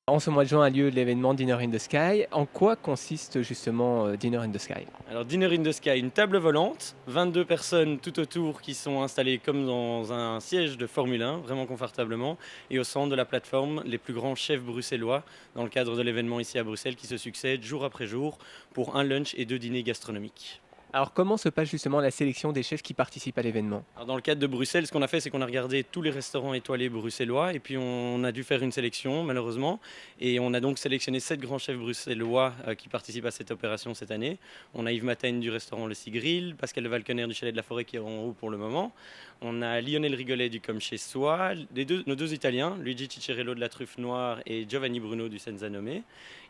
En ce mois de juin a lieu l'événement Dinner in the Sky. En quoi consiste justement Dinner in the Sky? Alors Dinner in the Sky, une table volante, 22 personnes tout autour qui sont installées comme dans un siège de Formule 1, vraiment confortablement, et au centre de la plateforme, les plus grands chefs bruxellois, dans le cadre de l'événement ici à Bruxelles, qui se succèdent jour après jour pour un lunch et deux dîners gastronomiques. Alors comment se passe justement la sélection des chefs qui participent à l'événement? Alors dans le cadre de Bruxelles, ce qu'on a fait, c'est qu'on a regardé tous les restaurants étoilés bruxellois et puis on a dû faire une sélection, malheureusement. Et on a donc sélectionné 7 grands chefs bruxellois qui participent à cette opération cette année. On a Yves Mateigne du restaurant Le Sigrill, Pascal de Valconer du Chalet de la Forêt qui est en haut pour le moment. On a Lionel Rigolet du Comme Chez Soi, nos deux Italiens, Luigi Ciccerello de la Truffe Noire et Giovanni Bruno du Senza Nome.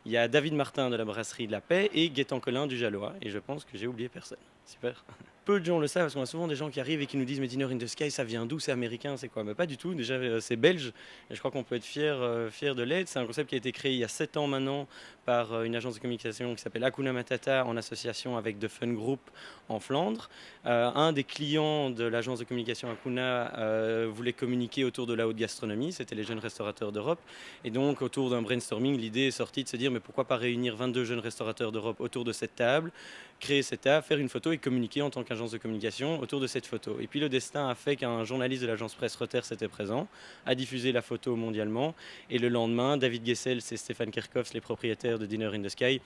Il y a David Martin de la Brasserie de la Paix et Gaëtan Collin du Jalois. Et je pense que j'ai oublié personne. Super. Peu de gens le savent parce qu'on a souvent des gens qui arrivent et qui nous disent mais Dinner in the Sky ça vient d'où, c'est américain, c'est quoi? Mais pas du tout, déjà c'est belge et je crois qu'on peut être fier de l'être. C'est un concept qui a été créé il y a 7 ans maintenant par une agence de communication qui s'appelle Hakuna Matata en association avec The Fun Group en Flandre. Un des clients de l'agence de communication Hakuna voulait communiquer autour de la haute gastronomie, c'était les jeunes restaurateurs d'Europe et donc autour d'un brainstorming l'idée est sortie de se dire mais pourquoi pas réunir 22 jeunes restaurateurs d'Europe autour de cette table, créer cette table, faire une photo et communiquer en tant qu'agence de communication autour de cette photo. Et puis le destin a fait qu'un journaliste de l'agence Presse Reuters était présent, a diffusé la photo mondialement. Et le lendemain, David Gessels et Stéphane Kerkhoffs, les propriétaires de Dinner in the Sky,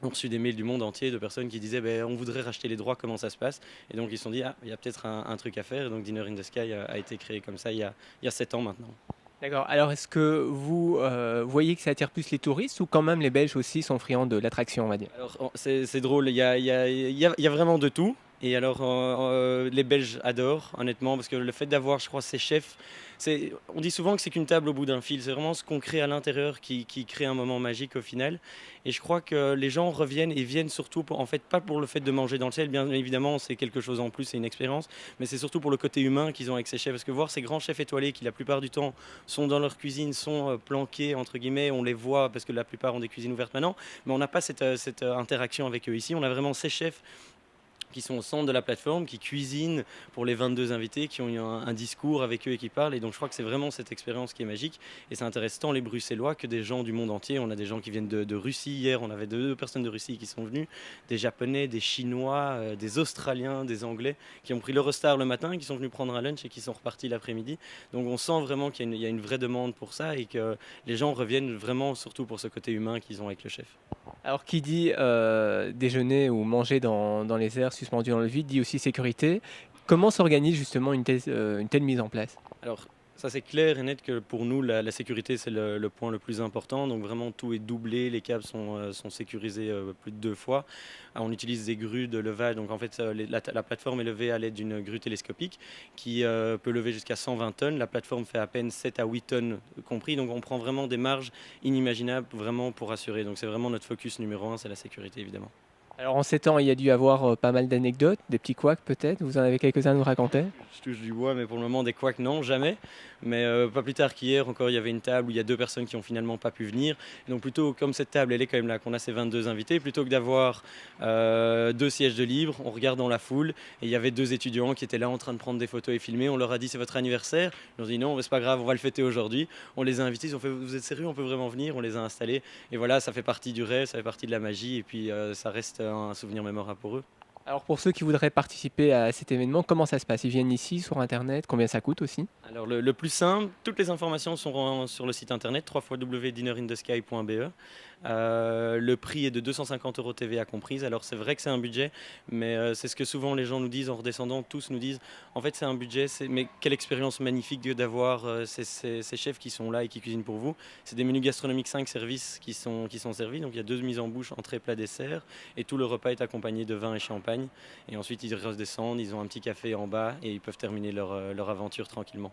ont reçu des mails du monde entier de personnes qui disaient on voudrait racheter les droits, comment ça se passe? Et donc ils se sont dit il y a peut-être un truc à faire. Et donc Dinner in the Sky a été créé comme ça il y a 7 ans maintenant. D'accord. Alors est-ce que vous voyez que ça attire plus les touristes ou quand même les Belges aussi sont friands de l'attraction, on va dire? Alors, c'est drôle, il y a vraiment de tout. Et alors, les Belges adorent, honnêtement, parce que le fait d'avoir, je crois, ces chefs, on dit souvent que c'est qu'une table au bout d'un fil. C'est vraiment ce qu'on crée à l'intérieur qui crée un moment magique au final. Et je crois que les gens reviennent et viennent surtout, en fait, pas pour le fait de manger dans le ciel, bien évidemment, c'est quelque chose en plus, c'est une expérience, mais c'est surtout pour le côté humain qu'ils ont avec ces chefs. Parce que voir ces grands chefs étoilés qui, la plupart du temps, sont dans leur cuisine, sont planqués, entre guillemets, on les voit parce que la plupart ont des cuisines ouvertes maintenant, mais on n'a pas cette interaction avec eux ici. On a vraiment ces chefs qui sont au centre de la plateforme, qui cuisinent pour les 22 invités, qui ont eu un discours avec eux et qui parlent. Et donc je crois que c'est vraiment cette expérience qui est magique. Et ça intéresse tant les Bruxellois que des gens du monde entier. On a des gens qui viennent de Russie. Hier, on avait deux personnes de Russie qui sont venues, des Japonais, des Chinois, des Australiens, des Anglais, qui ont pris l'Eurostar le matin, qui sont venus prendre un lunch et qui sont repartis l'après-midi. Donc on sent vraiment qu'il y a une vraie demande pour ça et que les gens reviennent vraiment surtout pour ce côté humain qu'ils ont avec le chef. Alors qui dit déjeuner ou manger dans les airs suspendus dans le vide dit aussi sécurité. Comment s'organise justement une telle mise en place? Alors, ça c'est clair et net que pour nous, la sécurité c'est le point le plus important. Donc vraiment tout est doublé, les câbles sont sécurisés plus de 2 fois. On utilise des grues de levage. Donc en fait, la plateforme est levée à l'aide d'une grue télescopique qui peut lever jusqu'à 120 tonnes. La plateforme fait à peine 7 à 8 tonnes compris. Donc on prend vraiment des marges inimaginables vraiment pour assurer. Donc c'est vraiment notre focus numéro un, c'est la sécurité évidemment. Alors en 7 ans, il y a dû avoir pas mal d'anecdotes, des petits couacs peut-être. Vous en avez quelques-uns à nous raconter? Je touche du bois, mais pour le moment, des couacs, non, jamais. Mais pas plus tard qu'hier, encore, il y avait une table où il y a 2 personnes qui ont finalement pas pu venir. Et donc plutôt, comme cette table, elle est quand même là, qu'on a ces 22 invités, plutôt que d'avoir 2 sièges de libre, on regarde dans la foule. Et il y avait 2 étudiants qui étaient là en train de prendre des photos et filmer. On leur a dit, c'est votre anniversaire. Ils ont dit, non, mais c'est pas grave, on va le fêter aujourd'hui. On les a invités, ils ont fait, vous êtes sérieux, on peut vraiment venir. On les a installés. Et voilà, ça fait partie du rêve, ça fait partie de la magie. Et puis, ça reste un souvenir mémorable pour eux. Alors pour ceux qui voudraient participer à cet événement, comment ça se passe? Ils viennent ici sur internet, combien ça coûte aussi? Alors le plus simple, toutes les informations sont sur le site internet www.dinnerinthesky.be. Le prix est de 250 euros TVA comprise. Alors c'est vrai que c'est un budget, mais c'est ce que souvent les gens nous disent en redescendant. Tous nous disent, en fait c'est un budget, mais quelle expérience magnifique d'avoir ces chefs qui sont là et qui cuisinent pour vous. C'est des menus gastronomiques 5 services qui sont servis. Donc il y a 2 mises en bouche, entrée, plat, dessert. Et tout le repas est accompagné de vin et champagne. Et ensuite ils redescendent, ils ont un petit café en bas et ils peuvent terminer leur aventure tranquillement.